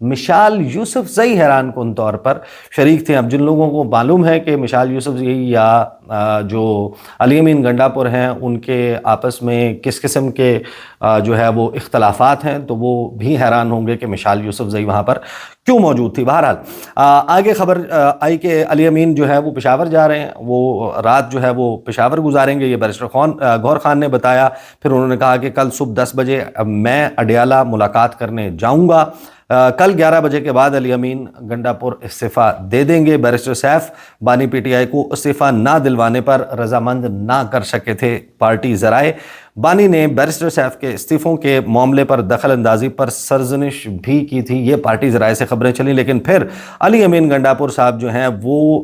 مشال یوسف زئی حیران کن طور پر شریک تھے. اب جن لوگوں کو معلوم ہے کہ مشال یوسف زئی یا جو علی امین گنڈاپور ہیں ان کے آپس میں کس قسم کے جو ہے وہ اختلافات ہیں، تو وہ بھی حیران ہوں گے کہ مشال یوسف زئی وہاں پر کیوں موجود تھی. بہرحال آگے خبر آئی کہ علی امین جو ہے وہ پشاور جا رہے ہیں، وہ رات جو ہے وہ پشاور گزاریں گے، یہ بیرسٹر گور خان نے بتایا. پھر انہوں نے کہا کہ کل صبح 10 بجے میں اڈیالہ ملاقات کرنے جاؤں گا. کل 11 بجے کے بعد علی امین گنڈاپور استعفیٰ دے دیں گے. بیرسٹر سیف بانی پی ٹی آئی کو استعفیٰ نہ دلوانے پر رضامند نہ کر سکے تھے پارٹی ذرائع. بانی نے بیرسٹر سیف کے استعفوں کے معاملے پر دخل اندازی پر سرزنش بھی کی تھی، یہ پارٹی ذرائع سے خبریں چلیں. لیکن پھر علی امین گنڈاپور صاحب جو ہیں وہ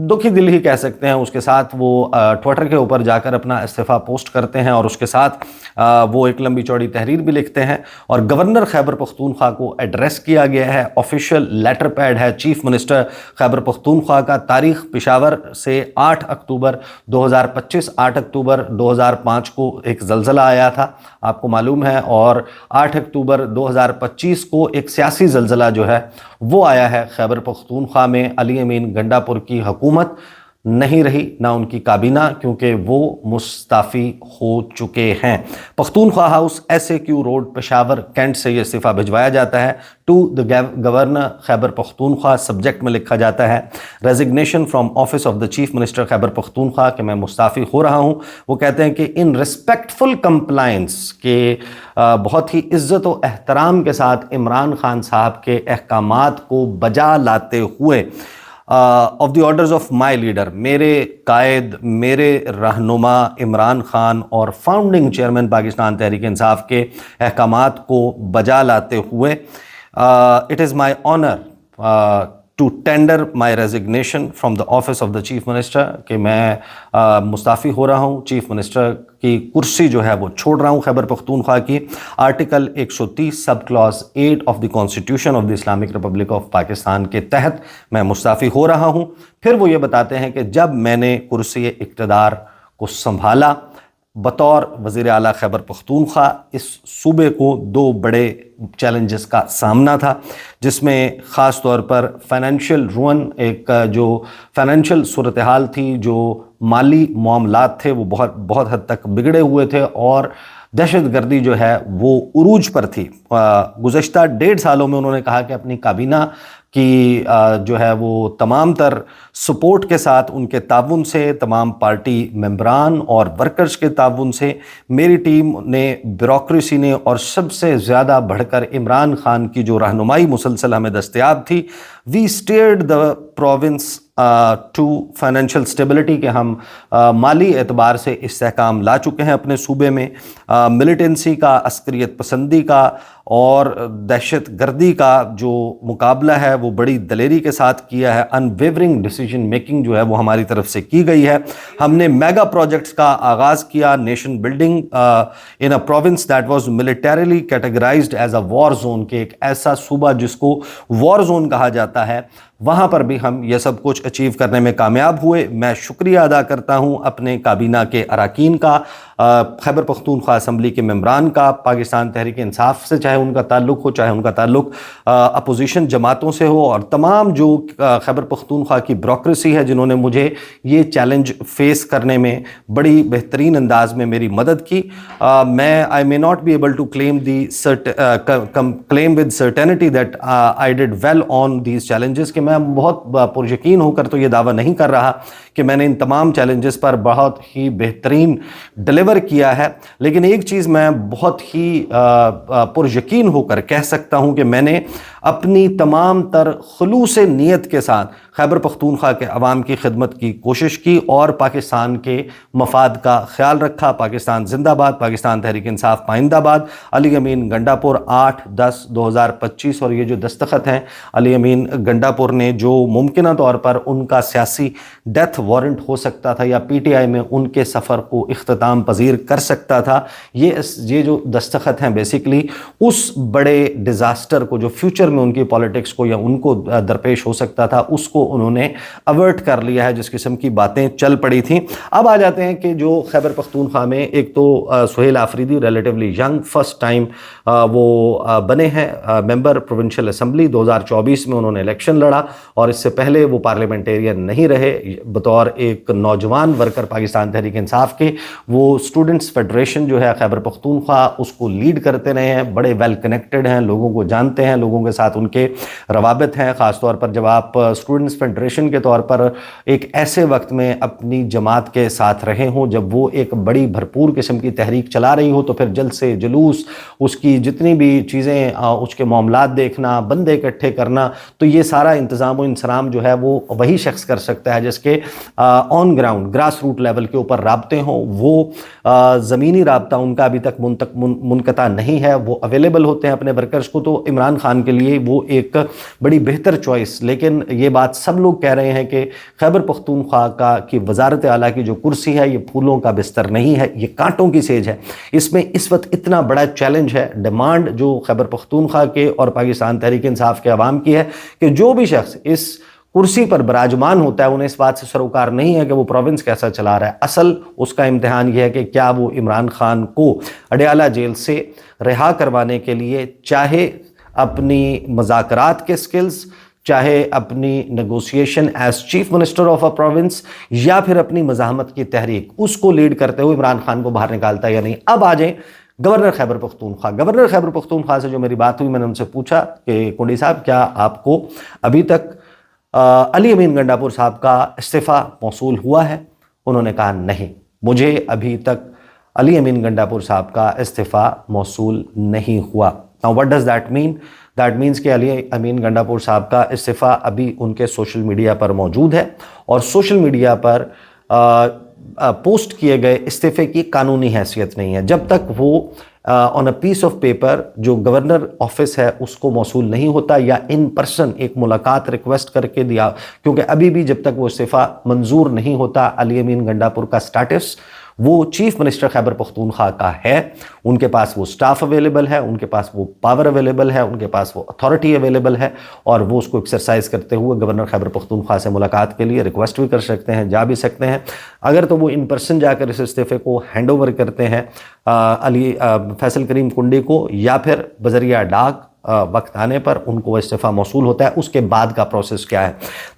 دکھی دل ہی کہہ سکتے ہیں، اس کے ساتھ وہ ٹویٹر کے اوپر جا کر اپنا استعفیٰ پوسٹ کرتے ہیں اور اس کے ساتھ وہ ایک لمبی چوڑی تحریر بھی لکھتے ہیں اور گورنر خیبر پختونخوا کو ایڈریس کیا گیا ہے. آفیشیل لیٹر پیڈ ہے چیف منسٹر خیبر پختونخوا کا. تاریخ پشاور سے 8 اکتوبر 2025، 8 اکتوبر 2005 کو ایک زلزلہ آیا تھا آپ کو معلوم ہے، اور 8 اکتوبر 2025 کو ایک سیاسی زلزلہ جو ہے وہ آیا ہے خیبر پختونخوا میں. علی امین گنڈاپور کی حکومت نہیں رہی، نہ ان کی کابینہ، کیونکہ وہ مستعفی ہو چکے ہیں. Pakhtunkhwa house SAQ road Peshawar cantt سے یہ استعفیٰ بھجوایا جاتا ہے to the governor Khyber Pakhtunkhwa. Subject میں لکھا جاتا ہے resignation from office of the chief minister Khyber Pakhtunkhwa, کہ میں مستعفی ہو رہا ہوں. وہ کہتے ہیں کہ ان ریسپیکٹفل کمپلائنس، کہ بہت ہی عزت و احترام کے ساتھ عمران خان صاحب کے احکامات کو بجا لاتے ہوئے of the orders of my leader, میرے قائد، میرے رہنما عمران خان اور فاؤنڈنگ چیئرمین پاکستان تحریک انصاف کے احکامات کو بجا لاتے ہوئے it is my honour to tender my resignation from the office of the chief minister, کہ میں مستعفی ہو رہا ہوں، چیف منسٹر کی کرسی جو ہے وہ چھوڑ رہا ہوں خیبر پختونخوا کی. Article 130 sub class 8 of the constitution of the Islamic republic of Pakistan کے تحت میں مستعفی ہو رہا ہوں. پھر وہ یہ بتاتے ہیں کہ جب میں نے کرسی اقتدار کو سنبھالا بطور وزیر اعلیٰ خیبر پختونخوا، اس صوبے کو 2 بڑے چیلنجز کا سامنا تھا، جس میں خاص طور پر فائنینشیل رون، ایک جو فائنینشیل صورتحال تھی، جو مالی معاملات تھے وہ بہت حد تک بگڑے ہوئے تھے، اور دہشت گردی جو ہے وہ عروج پر تھی. گزشتہ 1.5 سالوں میں انہوں نے کہا کہ اپنی کابینہ کی جو ہے وہ تمام تر سپورٹ کے ساتھ، ان کے تعاون سے، تمام پارٹی ممبران اور ورکرز کے تعاون سے، میری ٹیم نے، بیوروکریسی نے، اور سب سے زیادہ بڑھ کر عمران خان کی جو رہنمائی مسلسل ہمیں دستیاب تھی، we steered the province to financial stability, کہ ہم مالی اعتبار سے استحکام لا چکے ہیں اپنے صوبے میں. ملیٹنسی کا، عسکریت پسندی کا اور دہشت گردی کا جو مقابلہ ہے وہ بڑی دلیری کے ساتھ کیا ہے. انویورنگ ڈیسیجن میکنگ جو ہے وہ ہماری طرف سے کی گئی ہے. ہم نے میگا پروجیکٹس کا آغاز کیا، nation building in a province that was militarily categorised as a war zone, کہ ایک ایسا صوبہ جس کو وار زون کہا جاتا ہے، وہاں پر بھی ہم یہ سب کچھ اچیو کرنے میں کامیاب ہوئے. میں شکریہ ادا کرتا ہوں اپنے کابینہ کے اراکین کا، خیبر پختونخوا اسمبلی کے ممبران کا، پاکستان تحریک انصاف سے چاہے ان کا تعلق ہو، چاہے ان کا تعلق اپوزیشن جماعتوں سے ہو، اور تمام جو خیبر پختونخوا کی بیوروکریسی ہے جنہوں نے مجھے یہ چیلنج فیس کرنے میں بڑی بہترین انداز میں میری مدد کی. میں I may not be able to claim with certainty that I did well on these challenges, کہ میں بہت پریقین ہو کر تو یہ دعویٰ نہیں کر رہا کہ میں نے ان تمام چیلنجز پر بہت ہی بہترین ڈیلیور کیا ہے. لیکن ایک چیز میں بہت ہی پریقین ہو کر کہہ سکتا ہوں کہ میں نے اپنی تمام تر خلوص نیت کے ساتھ خیبر پختونخوا کے عوام کی خدمت کی کوشش کی اور پاکستان کے مفاد کا خیال رکھا. پاکستان زندہ باد، پاکستان تحریک انصاف پائندہ باد. علی امین گنڈاپور 8/10/2025، اور یہ جو دستخط ہیں علی امین گنڈاپور نے، جو ممکنہ طور پر ان کا سیاسی ڈیتھ وارنٹ ہو سکتا تھا یا پی ٹی آئی میں ان کے سفر کو اختتام وزیر کر سکتا تھا. یہ جو دستخط ہیں بیسیکلی اس بڑے ڈیزاسٹر کو جو فیوچر میں ان کی پالیٹکس کو یا ان کو درپیش ہو سکتا تھا اس کو انہوں نے اوائڈ کر لیا ہے, جس قسم کی باتیں چل پڑی تھیں. اب آ جاتے ہیں کہ جو خیبر پختونخوا میں ایک تو Sohail Afridi relatively young first time وہ بنے ہیں ممبر پروونشل اسمبلی. 2024 میں انہوں نے الیکشن لڑا اور اس سے پہلے وہ پارلیمنٹیرین نہیں رہے. بطور ایک نوجوان ورکر پاکستان تحریک انصاف کے وہ اسٹوڈنٹس فیڈریشن جو ہے خیبر پختونخوا اس کو لیڈ کرتے رہے ہیں. بڑے ویل کنیکٹڈ ہیں, لوگوں کو جانتے ہیں, لوگوں کے ساتھ ان کے روابط ہیں, خاص طور پر جب آپ اسٹوڈنٹس فیڈریشن کے طور پر ایک ایسے وقت میں اپنی جماعت کے ساتھ رہے ہوں جب وہ ایک بڑی بھرپور قسم کی تحریک چلا رہی ہو, تو پھر جلسے جلوس اس کی جتنی بھی چیزیں اس کے معاملات دیکھنا, بندے اکٹھے کرنا, تو یہ سارا انتظام و انصرام جو ہے وہ وہی شخص کر سکتا ہے جس کے on ground grass root level کے اوپر رابطے ہوں. وہ زمینی رابطہ ان کا ابھی تک منقطع نہیں ہے, وہ اویلیبل ہوتے ہیں اپنے ورکرز کو. تو عمران خان کے لیے وہ ایک بڑی بہتر چوائس, لیکن یہ بات سب لوگ کہہ رہے ہیں کہ خیبر پختونخوا کی وزارت اعلیٰ کی جو کرسی ہے یہ پھولوں کا بستر نہیں ہے, یہ کانٹوں کی سیج ہے. اس میں اس وقت اتنا بڑا چیلنج ہے, ڈیمانڈ جو خیبر پختونخوا کے اور پاکستان تحریک انصاف کے عوام کی ہے کہ جو بھی شخص اس کرسی پر براجمان ہوتا ہے انہیں اس بات سے سروکار نہیں ہے کہ وہ پروونس کیسا چلا رہا ہے. اصل اس کا امتحان یہ ہے کہ کیا وہ عمران خان کو اڈیالہ جیل سے رہا کروانے کے لیے چاہے اپنی مذاکرات کے سکلز, چاہے اپنی negotiation as chief minister of a province, یا پھر اپنی مزاحمت کی تحریک اس کو لیڈ کرتے ہوئے عمران خان کو باہر نکالتا ہے یا نہیں. اب آ جائیں گورنر خیبر پختونخوا. گورنر خیبر پختونخوا سے جو میری بات ہوئی, میں نے ان سے پوچھا کہ کنڈی صاحب کیا آپ کو ابھی تک علی امین گنڈاپور صاحب کا استعفیٰ موصول ہوا ہے؟ انہوں نے کہا نہیں, مجھے ابھی تک علی امین گنڈاپور صاحب کا استعفیٰ موصول نہیں ہوا. Now what does that mean? That means کہ علی امین گنڈاپور صاحب کا استعفیٰ ابھی ان کے سوشل میڈیا پر موجود ہے اور سوشل میڈیا پر پوسٹ کیے گئے استعفے کی قانونی حیثیت نہیں ہے. جب تک وہ آن اے پیس آف پیپر جو گورنر آفس ہے اس کو موصول نہیں ہوتا یا ان پرسن ایک ملاقات ریکویسٹ کر کے دیا, کیونکہ ابھی بھی جب تک وہ استعفیٰ منظور نہیں ہوتا علی امین گنڈاپور کا سٹیٹس وہ چیف منسٹر خیبر پختونخوا کا ہے. ان کے پاس وہ سٹاف اویلیبل ہے, ان کے پاس وہ پاور اویلیبل ہے, ان کے پاس وہ اتھارٹی اویلیبل ہے, اور وہ اس کو ایکسرسائز کرتے ہوئے گورنر خیبر پختونخوا سے ملاقات کے لیے ریکویسٹ بھی کر سکتے ہیں, جا بھی سکتے ہیں. اگر تو وہ ان پرسن جا کر اس استعفے کو ہینڈ اوور کرتے ہیں فیصل کریم کنڈی کو, یا پھر بذریعہ ڈاک وقت آنے پر ان کو استعفیٰ موصول ہوتا ہے. اس کے بعد کا پروسیس کیا ہے؟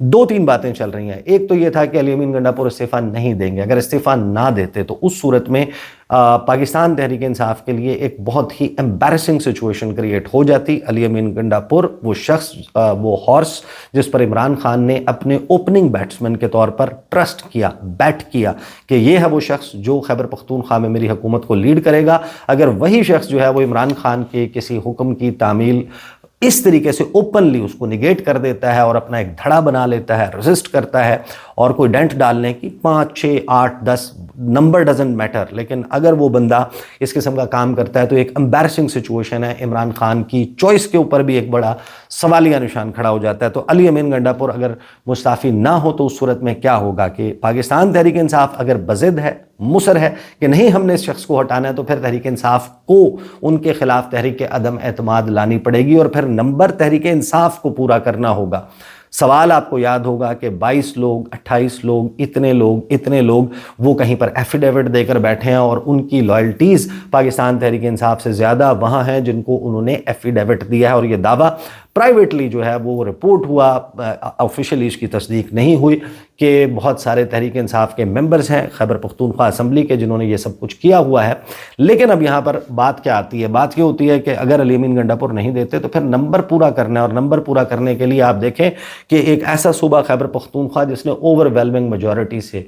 2-3 باتیں چل رہی ہیں. ایک تو یہ تھا کہ علی امین گنڈاپور استعفیٰ نہیں دیں گے. اگر استعفیٰ نہ دیتے تو اس صورت میں پاکستان تحریک انصاف کے لیے ایک بہت ہی امبیرسنگ سچویشن کریٹ ہو جاتی. علی امین گنڈاپور وہ شخص, وہ ہارس جس پر عمران خان نے اپنے اوپننگ بیٹسمین کے طور پر ٹرسٹ کیا, بیٹ کیا کہ یہ ہے وہ شخص جو خیبر پختونخوا میں میری حکومت کو لیڈ کرے گا. اگر وہی شخص جو ہے وہ عمران خان کے کسی حکم کی تعمیل اس طریقے سے اوپنلی اس کو نگیٹ کر دیتا ہے اور اپنا ایک دھڑا بنا لیتا ہے, ریزسٹ کرتا ہے, اور کوئی ڈینٹ ڈالنے کی 5, 6, 8, 10 نمبر ڈزنٹ میٹر, لیکن اگر وہ بندہ اس قسم کا کام کرتا ہے تو ایک امبیرسنگ سچویشن ہے. عمران خان کی چوائس کے اوپر بھی ایک بڑا سوالیہ نشان کھڑا ہو جاتا ہے. تو علی امین گنڈاپور اگر مستعفی نہ ہو تو اس صورت میں کیا ہوگا کہ پاکستان تحریک انصاف اگر بضد ہے, مصر ہے کہ نہیں ہم نے اس شخص کو ہٹانا ہے, تو پھر تحریک انصاف کو ان کے خلاف تحریک عدم اعتماد لانی پڑے گی, اور پھر نمبر تحریک انصاف کو پورا کرنا ہوگا. سوال آپ کو یاد ہوگا کہ 22 لوگ, 28 لوگ, اتنے لوگ وہ کہیں پر ایفیڈیوٹ دے کر بیٹھے ہیں, اور ان کی لائلٹیز پاکستان تحریک انصاف سے زیادہ وہاں ہیں جن کو انہوں نے ایفیڈیوٹ دیا ہے. اور یہ دعویٰ پرائیویٹلی جو ہے وہ رپورٹ ہوا, آفیشلی اس کی تصدیق نہیں ہوئی کہ بہت سارے تحریک انصاف کے ممبرز ہیں خیبر پختونخوا اسمبلی کے جنہوں نے یہ سب کچھ کیا ہوا ہے. لیکن اب یہاں پر بات کیا آتی ہے؟ بات یہ ہوتی ہے کہ اگر علی امین گنڈاپور نہیں دیتے تو پھر نمبر پورا کرنا ہے, اور نمبر پورا کرنے کے لیے آپ دیکھیں کہ ایک ایسا صوبہ خیبر پختونخوا جس نے اوور ویلمنگ میجورٹی سے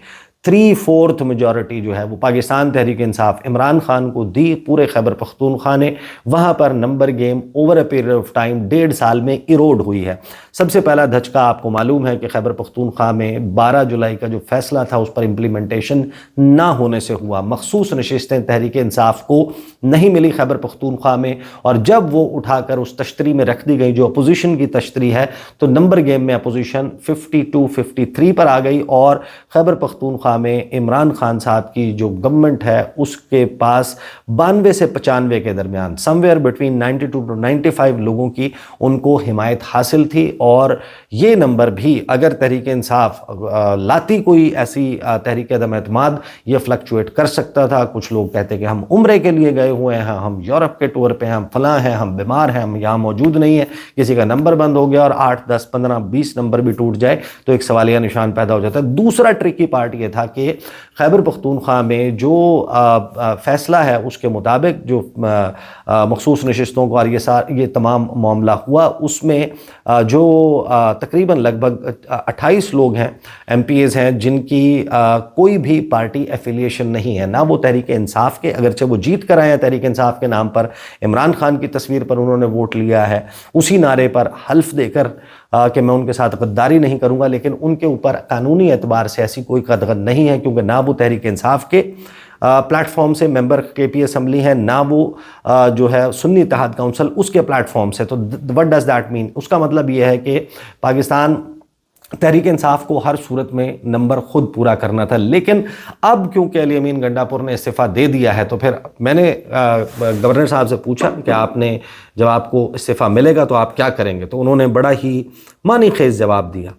3/4 میجورٹی جو ہے وہ پاکستان تحریک انصاف عمران خان کو دی پورے خیبر پختونخوا نے, وہاں پر number game over a period of time 1.5 سال میں ایروڈ ہوئی ہے. سب سے پہلا دھچکا آپ کو معلوم ہے کہ خیبر پختونخوا میں 12 جولائی کا جو فیصلہ تھا اس پر امپلیمنٹیشن نہ ہونے سے ہوا. مخصوص نشستیں تحریک انصاف کو نہیں ملی خیبر پختونخوا میں, اور جب وہ اٹھا کر اس تشتری میں رکھ دی گئی جو اپوزیشن کی تشتری ہے, تو نمبر گیم میں اپوزیشن 52-53 پر آ گئی, اور خیبر پختونخوا میں عمران خان صاحب کی جو گورنمنٹ ہے اس کے پاس 92 سے 95 کے درمیان سم ویئر بٹوین 92 to 95 لوگوں کی ان کو حمایت حاصل تھی. اور یہ نمبر بھی اگر تحریک انصاف لاتی کوئی ایسی تحریک عدم اعتماد, یہ فلکچویٹ کر سکتا تھا. کچھ لوگ کہتے کہ ہم عمرے کے لیے گئے ہوئے ہیں, ہم یورپ کے ٹور پہ ہیں, ہم فلاں ہیں, ہم بیمار ہیں, ہم یہاں موجود نہیں ہیں, کسی کا نمبر بند ہو گیا اور 8, 10, 15, 20 نمبر بھی ٹوٹ جائے تو ایک سوالیہ نشان پیدا ہو جاتا ہے. دوسرا ٹرکی پارٹ یہ تھا کہ خیبر پختونخوا میں جو فیصلہ ہے اس کے مطابق جو مخصوص نشستوں کو اور یہ تمام معاملہ ہوا, اس میں جو تقریباً لگ بھگ 28 لوگ ہیں, ایم پی ایز ہیں, جن کی کوئی بھی پارٹی ایفیلیشن نہیں ہے, نہ وہ تحریک انصاف کے, اگرچہ وہ جیت کر آئے ہیں تحریک انصاف کے نام پر, عمران خان کی تصویر پر انہوں نے ووٹ لیا ہے, اسی نعرے پر حلف دے کر کہ میں ان کے ساتھ غداری نہیں کروں گا, لیکن ان کے اوپر قانونی اعتبار سے ایسی کوئی قدغن نہیں ہے, کیونکہ نہ وہ تحریک انصاف کے پلیٹ فارم سے ممبر کے پی اسمبلی ہے, نہ وہ جو ہے سنی اتحاد کونسل اس کے پلیٹ فارم سے. تو وٹ ڈز دیٹ مین؟ اس کا مطلب یہ ہے کہ پاکستان تحریک انصاف کو ہر صورت میں نمبر خود پورا کرنا تھا. لیکن اب کیونکہ علی امین گنڈاپور نے استعفیٰ دے دیا ہے, تو پھر میں نے گورنر صاحب سے پوچھا کہ آپ نے جب آپ کو استعفیٰ ملے گا تو آپ کیا کریں گے, تو انہوں نے بڑا ہی معنی خیز جواب دیا.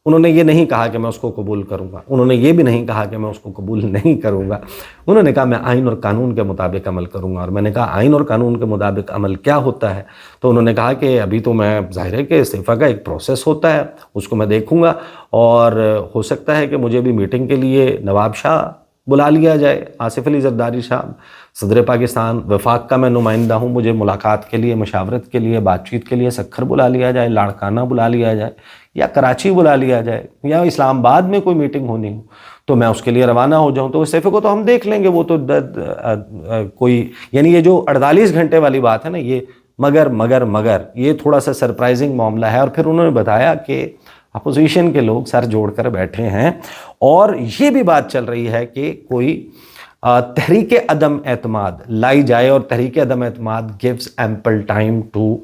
انہوں نے یہ نہیں کہا کہ میں اس کو قبول کروں گا, انہوں نے یہ بھی نہیں کہا کہ میں اس کو قبول نہیں کروں گا, انہوں نے کہا میں آئین اور قانون کے مطابق عمل کروں گا. اور میں نے کہا آئین اور قانون کے مطابق عمل کیا ہوتا ہے؟ تو انہوں نے کہا کہ ابھی تو میں ظاہر ہے کہ استعفیٰ کا ایک پروسیس ہوتا ہے, اس کو میں دیکھوں گا, اور ہو سکتا ہے کہ مجھے بھی میٹنگ کے لیے نواب شاہ بلا لیا جائے, آصف علی زرداری صاحب صدر پاکستان, وفاق کا میں نمائندہ ہوں, مجھے ملاقات کے لیے, مشاورت کے لیے, بات چیت کے لیے سکھر بلا لیا جائے, لاڑکانہ بلا لیا جائے, یا کراچی بلا لیا جائے, یا اسلام آباد میں کوئی میٹنگ ہونی ہو, تو میں اس کے لیے روانہ ہو جاؤں. تو استعفے کو تو ہم دیکھ لیں گے, وہ تو کوئی, یعنی یہ جو 48 گھنٹے والی بات ہے نا, یہ مگر یہ تھوڑا سا سرپرائزنگ معاملہ ہے. اور پھر انہوں نے بتایا کہ اپوزیشن کے لوگ سر جوڑ کر بیٹھے ہیں, اور یہ بھی بات چل رہی ہے کہ کوئی تحریک عدم اعتماد لائی جائے, اور تحریک عدم اعتماد gives ample time to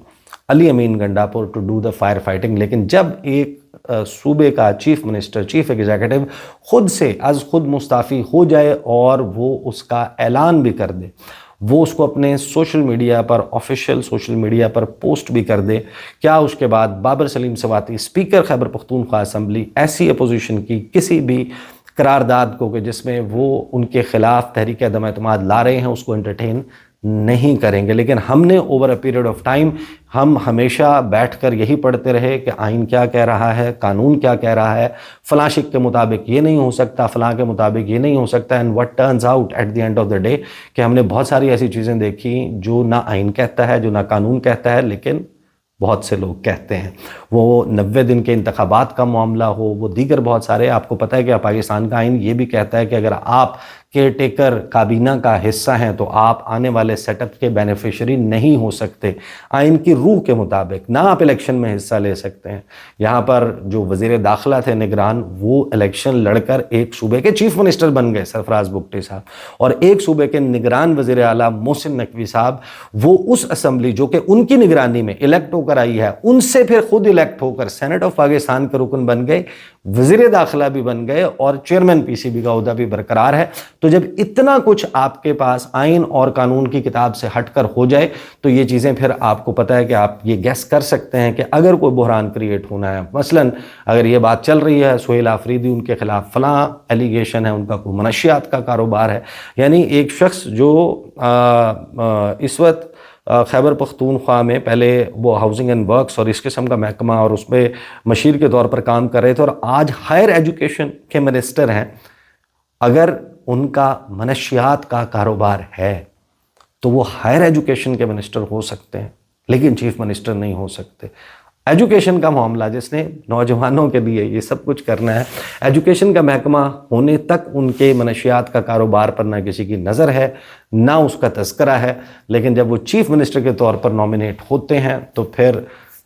Ali Amin Gandapur to do the fire fighting. لیکن جب ایک صوبے کا چیف منسٹر, چیف ایگزیکٹو خود سے از خود مستعفی ہو جائے اور وہ اس کا اعلان بھی کر دے, وہ اس کو اپنے سوشل میڈیا پر, آفیشیل سوشل میڈیا پر پوسٹ بھی کر دے, کیا اس کے بعد بابر سلیم سواتی اسپیکر خیبر پختونخوا اسمبلی ایسی اپوزیشن کی کسی بھی قرارداد کو کہ جس میں وہ ان کے خلاف تحریک عدم اعتماد لا رہے ہیں اس کو انٹرٹین نہیں کریں گے؟ لیکن ہم نے over a period of time ہم ہمیشہ بیٹھ کر یہی پڑھتے رہے کہ آئین کیا کہہ رہا ہے, قانون کیا کہہ رہا ہے, فلاں شک کے مطابق یہ نہیں ہو سکتا, فلاں کے مطابق یہ نہیں ہو سکتا. And what turns out at the end of the day کہ ہم نے بہت ساری ایسی چیزیں دیکھی جو نہ آئین کہتا ہے, جو نہ قانون کہتا ہے, لیکن بہت سے لوگ کہتے ہیں. وہ 90 دن کے انتخابات کا معاملہ ہو, وہ دیگر بہت سارے, آپ کو پتہ ہے کہ پاکستان کا آئین یہ بھی کہتا ہے کہ اگر آپ کیئر ٹیکر کابینہ کا حصہ ہیں تو آپ آنے والے سیٹ اپ کے بینیفیشری نہیں ہو سکتے. آئین کی روح کے مطابق نہ آپ الیکشن میں حصہ لے سکتے ہیں. یہاں پر جو وزیر داخلہ تھے نگران, وہ الیکشن لڑ کر ایک صوبے کے چیف منسٹر بن گئے, سرفراز بگٹی صاحب, اور ایک صوبے کے نگران وزیر اعلیٰ محسن نقوی صاحب, وہ اس اسمبلی جو کہ ان کی نگرانی میں الیکٹ ہو کر آئی ہے, ان سے پھر خود الیکٹ ہو کر سینٹ آف پاکستان کے رکن بن گئے, وزیر داخلہ بھی بن گئے, اور چیئرمین پی سی بی کا عہدہ بھی برقرار ہے. تو جب اتنا کچھ آپ کے پاس آئین اور قانون کی کتاب سے ہٹ کر ہو جائے تو یہ چیزیں پھر آپ کو پتہ ہے کہ آپ یہ گیس کر سکتے ہیں کہ اگر کوئی بحران کریٹ ہونا ہے, مثلا اگر یہ بات چل رہی ہے سہیل آفریدی ان کے خلاف فلاں ایلیگیشن ہے, ان کا کوئی منشیات کا کاروبار ہے, یعنی ایک شخص جو اس وقت خیبر پختونخوا میں پہلے وہ ہاؤسنگ اینڈ ورکس اور اس قسم کا محکمہ اور اس میں مشیر کے طور پر کام کر رہے تھے, اور آج ہائر ایجوکیشن کے منسٹر ہیں, اگر ان کا منشیات کا کاروبار ہے تو وہ ہائر ایجوکیشن کے منسٹر ہو سکتے ہیں, لیکن چیف منسٹر نہیں ہو سکتے. ایجوکیشن کا معاملہ جس نے نوجوانوں کے لیے یہ سب کچھ کرنا ہے, ایجوکیشن کا محکمہ ہونے تک ان کے منشیات کا کاروبار پر نہ کسی کی نظر ہے, نہ اس کا تذکرہ ہے, لیکن جب وہ چیف منسٹر کے طور پر نامینیٹ ہوتے ہیں تو پھر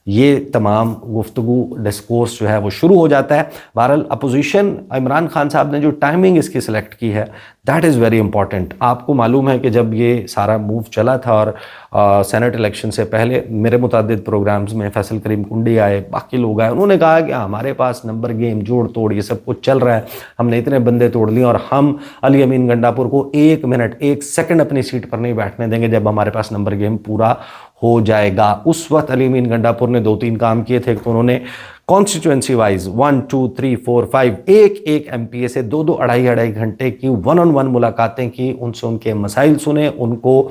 یہ تمام گفتگو ڈسکورس جو ہے وہ شروع ہو جاتا ہے. بہرحال اپوزیشن عمران خان صاحب نے جو ٹائمنگ اس کی سلیکٹ کی ہے دیٹ از ویری امپورٹنٹ. آپ کو معلوم ہے کہ جب یہ سارا موو چلا تھا اور سینٹ الیکشن سے پہلے میرے متعدد پروگرامز میں فیصل کریم کنڈی آئے, باقی لوگ آئے, انہوں نے کہا کہ ہمارے پاس نمبر گیم جوڑ توڑ یہ سب کچھ چل رہا ہے, ہم نے اتنے بندے توڑ لیے اور ہم علی امین گنڈاپور کو 1 منٹ 1 سیکنڈ اپنی سیٹ پر نہیں بیٹھنے دیں گے جب ہمارے پاس نمبر گیم پورا ہو جائے گا. اس وقت علی امین گنڈاپور نے 2-3 کام کیے تھے. تو انہوں نے کانسٹیچوئنسی وائز 1 2 3 4 5 ایک ایم پی اے سے 2 2 گھنٹے کی 1-on-1 ملاقاتیں کی, ان سے ان کے مسائل سنے, ان کو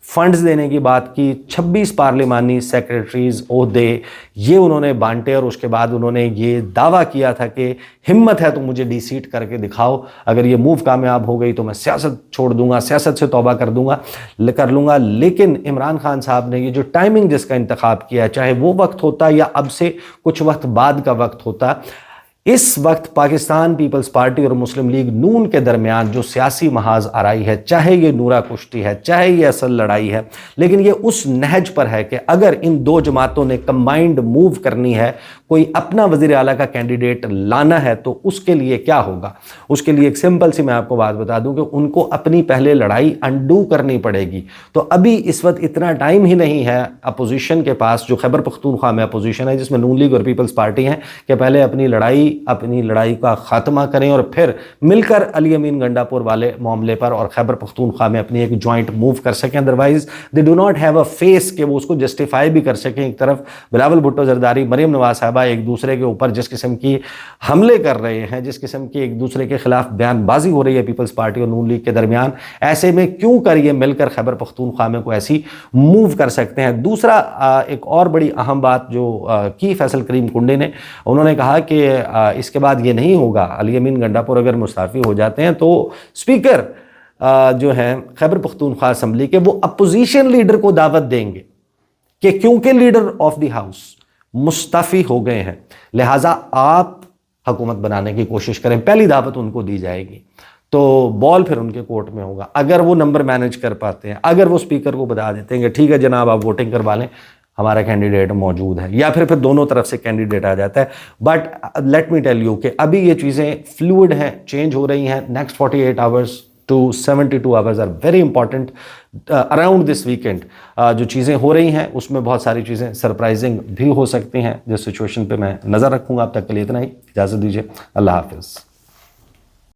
فنڈز دینے کی بات کی. 26 پارلیمانی سیکریٹریز عہدے یہ انہوں نے بانٹے اور اس کے بعد انہوں نے یہ دعویٰ کیا تھا کہ ہمت ہے تو مجھے ڈی سیٹ کر کے دکھاؤ, اگر یہ موو کامیاب ہو گئی تو میں سیاست چھوڑ دوں گا, سیاست سے توبہ کر لوں گا. لیکن عمران خان صاحب نے یہ جو ٹائمنگ جس کا انتخاب کیا ہے, چاہے وہ وقت ہوتا یا اب سے کچھ وقت بعد کا وقت ہوتا, اس وقت پاکستان پیپلز پارٹی اور مسلم لیگ نون کے درمیان جو سیاسی محاذ آرائی ہے, چاہے یہ نورا کشتی ہے, چاہے یہ اصل لڑائی ہے, لیکن یہ اس نہج پر ہے کہ اگر ان 2 جماعتوں نے کمبائنڈ موو کرنی ہے, کوئی اپنا وزیر اعلیٰ کا کینڈیڈیٹ لانا ہے, تو اس کے لیے کیا ہوگا. اس کے لیے ایک سمپل سی میں آپ کو بات بتا دوں کہ ان کو اپنی پہلے لڑائی انڈو کرنی پڑے گی. تو ابھی اس وقت اتنا ٹائم ہی نہیں ہے اپوزیشن کے پاس, جو خیبر پختونخوا میں اپوزیشن ہے جس میں نون لیگ اور پیپلز پارٹی ہیں, کہ پہلے اپنی لڑائی کا خاتمہ کریں اور پھر مل کر علی امین گنڈاپور والے معاملے پر اور خیبر پختونخوا میں اپنی ایک جوائنٹ موو کر سکیں. Otherwise they do not have a face کہ وہ اس کو جسٹیفائی بھی کر سکیں. ایک طرف بلاول بھٹو زرداری, مریم نواز صاحبہ ایک دوسرے کے اوپر جس قسم کی حملے کر رہے ہیں, جس قسم کی ایک دوسرے کے خلاف بیان بازی ہو رہی ہے پیپلز پارٹی اور نون لیگ کے درمیان, ایسے میں کیوں کر یہ مل کر خیبر پختونخوا میں کو ایسی موو کر سکتے ہیں. دوسرا ایک اور بڑی اہم بات جو کی فیصل کریم کنڈے نے, انہوں نے کہا کہ اس کے بعد یہ نہیں ہوگا, علی امین گنڈاپور اگر مستعفی ہو جاتے ہیں تو اسپیکر جو ہیں خیبر پختونخوا اسمبلی کے, وہ اپوزیشن لیڈر کو دعوت دیں گے کہ کیونکہ لیڈر آف دی ہاؤس مستعفی ہو گئے ہیں لہٰذا آپ حکومت بنانے کی کوشش کریں. پہلی دعوت ان کو دی جائے گی, تو بال پھر ان کے کورٹ میں ہوگا. اگر وہ نمبر مینج کر پاتے ہیں, اگر وہ اسپیکر کو بتا دیتے ہیں کہ ٹھیک ہے جناب آپ ووٹنگ کروا لیں, ہمارا کینڈیڈیٹ موجود ہے, یا پھر دونوں طرف سے کینڈیڈیٹ آ جاتا ہے. But let me tell you کہ ابھی یہ چیزیں فلوئڈ ہیں, چینج ہو رہی ہیں. Next 48 hours to 72 hours are very important around this weekend. جو چیزیں ہو رہی ہیں اس میں بہت ساری چیزیں سرپرائزنگ بھی ہو سکتی ہیں, جس سچویشن پہ میں نظر رکھوں گا. اب تک کے لیے اتنا ہی, اجازت دیجیے, اللہ حافظ.